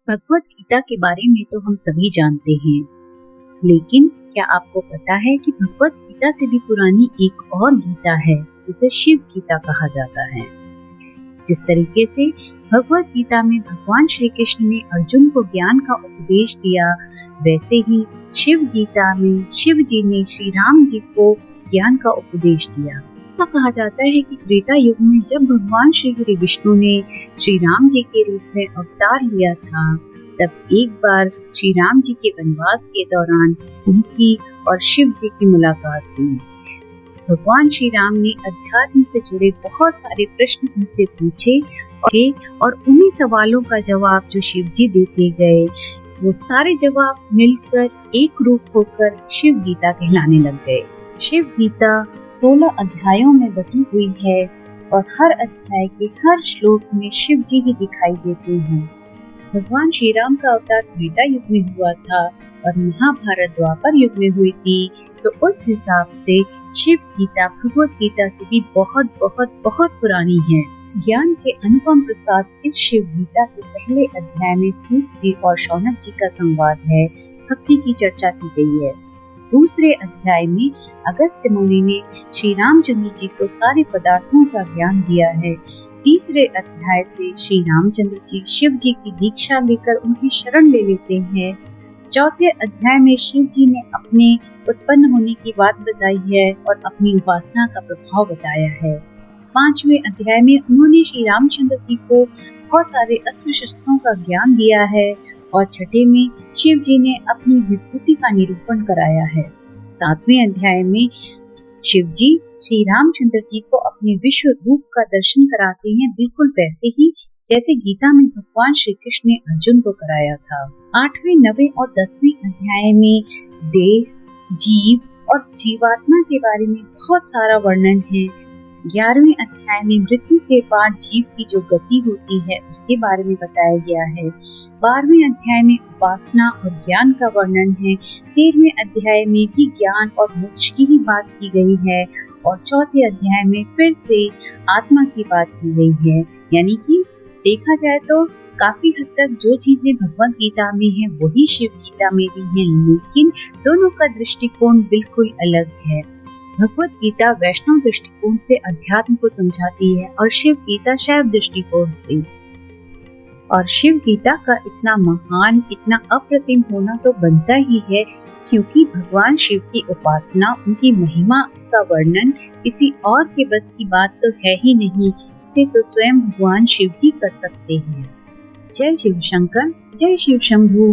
भगवत गीता के बारे में तो हम सभी जानते हैं, लेकिन क्या आपको पता है कि भगवत गीता से भी पुरानी एक और गीता है जिसे शिव गीता कहा जाता है। जिस तरीके से भगवत गीता में भगवान श्री कृष्ण ने अर्जुन को ज्ञान का उपदेश दिया, वैसे ही शिव गीता में शिव जी ने श्री राम जी को ज्ञान का उपदेश दिया। ऐसा कहा जाता है कि त्रेता युग में जब भगवान श्री हरि विष्णु ने श्री राम जी के रूप में अवतार लिया था, तब एक बार श्री राम जी के वनवास के दौरान उनकी और शिव जी की मुलाकात हुई। भगवान श्री राम ने अध्यात्म से जुड़े बहुत सारे प्रश्न उनसे पूछे और उन्हीं सवालों का जवाब जो शिव जी देते गए, वो सारे जवाब मिलकर एक रूप होकर शिव गीता कहलाने लग गए। शिव गीता 16 अध्यायों में बटी हुई है और हर अध्याय के हर श्लोक में शिव जी ही दिखाई देते हैं। भगवान श्री राम का अवतार त्रेता युग में हुआ था और महाभारत द्वापर युग में हुई थी, तो उस हिसाब से शिव गीता भगवत गीता से भी बहुत बहुत बहुत पुरानी है। ज्ञान के अनुपम प्रसाद इस शिव गीता के पहले अध्याय में सूत जी और शौनक जी का संवाद है, भक्ति की चर्चा की गई है। दूसरे अध्याय में अगस्त्य मुनि ने श्री रामचंद्र जी को सारे पदार्थों का ज्ञान दिया है। तीसरे अध्याय से श्री रामचंद्र जी शिव जी की दीक्षा लेकर उनकी शरण ले लेते हैं। चौथे अध्याय में शिव जी ने अपने उत्पन्न होने की बात बताई है और अपनी उपासना का प्रभाव बताया है। पांचवें अध्याय में उन्होंने श्री रामचंद्र जी को बहुत सारे अस्त्र शस्त्रों का ज्ञान दिया है और छठे में शिव जी ने अपनी विभूति का निरूपण कराया है। सातवें अध्याय में शिव जी श्री रामचंद्र जी को अपने विश्व रूप का दर्शन कराते हैं, बिल्कुल वैसे ही जैसे गीता में भगवान श्री कृष्ण ने अर्जुन को कराया था। 8वें, 9वें और 10वें अध्याय में देह, जीव और जीवात्मा के बारे में बहुत सारा वर्णन है। 11वें अध्याय में मृत्यु के बाद जीव की जो गति होती है उसके बारे में बताया गया है। 12वें अध्याय में उपासना और ज्ञान का वर्णन है। 13वें अध्याय में भी ज्ञान और मोक्ष की ही बात की गई है और चौथे अध्याय में फिर से आत्मा की बात की गई है। यानी कि देखा जाए तो काफी हद तक जो चीजें भगवत गीता में है वही शिव गीता में भी है, लेकिन दोनों का दृष्टिकोण बिल्कुल अलग है। भगवत गीता वैष्णव दृष्टिकोण से अध्यात्म को समझाती है और शिव गीता शैव दृष्टिकोण से। और शिव गीता का इतना महान, इतना अप्रतिम होना तो बनता ही है क्योंकि भगवान शिव की उपासना, उनकी महिमा का वर्णन किसी और के बस की बात तो है ही नहीं, इसे तो स्वयं भगवान शिव ही कर सकते हैं। जय शिव शंकर, जय शिव शंभू।